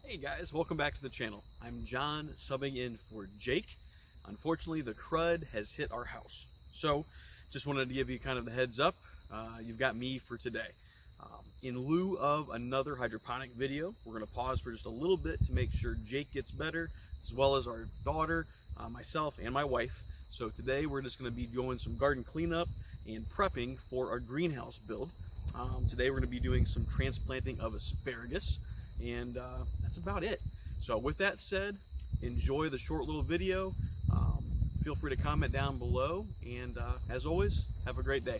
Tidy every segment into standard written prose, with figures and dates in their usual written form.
Hey guys, welcome back to the channel. I'm John, subbing in for Jake. Unfortunately, the crud has hit our house. So, just wanted to give you kind of the heads up. You've got me for today. In lieu of another hydroponic video, we're going to pause for just a little bit to make sure Jake gets better, as well as our daughter, myself, and my wife. So today we're just going to be doing some garden cleanup and prepping for our greenhouse build. Today we're going to be doing some transplanting of asparagus, and that's about it. So with that said, enjoy the short little video. Feel free to comment down below, and as always, have a great day.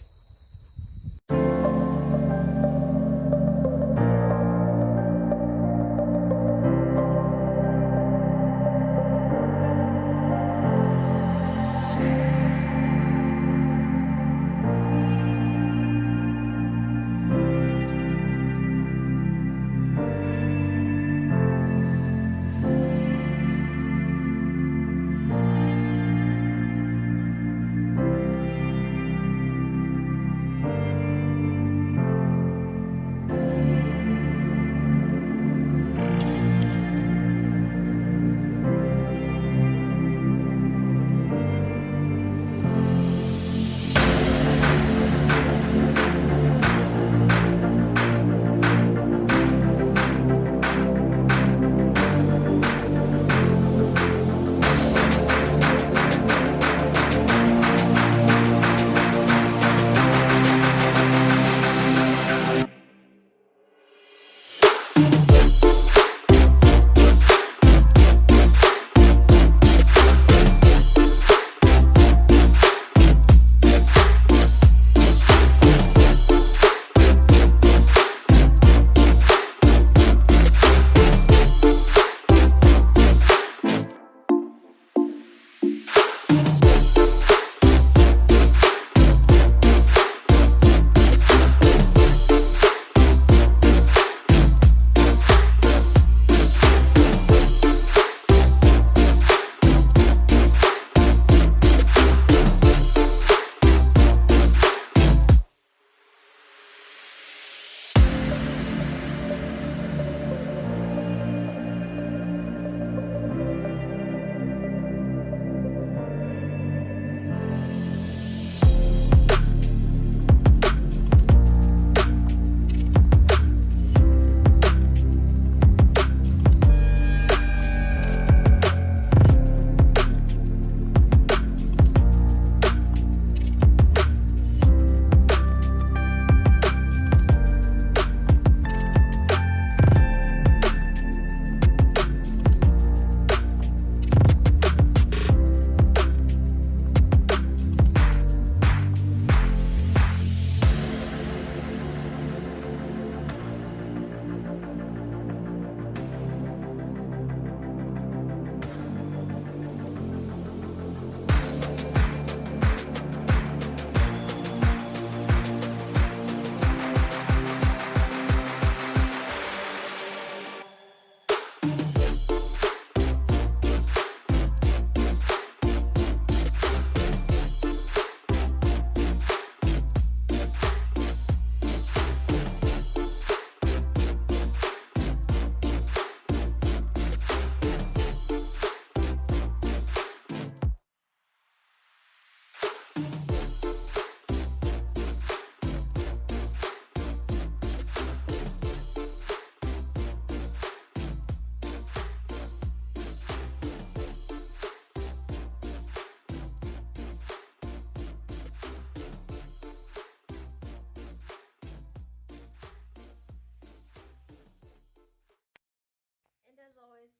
And as always,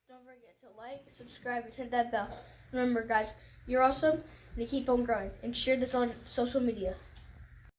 don't forget to like, subscribe, and hit that bell. Remember, guys, you're awesome, and to keep on growing. And share this on social media.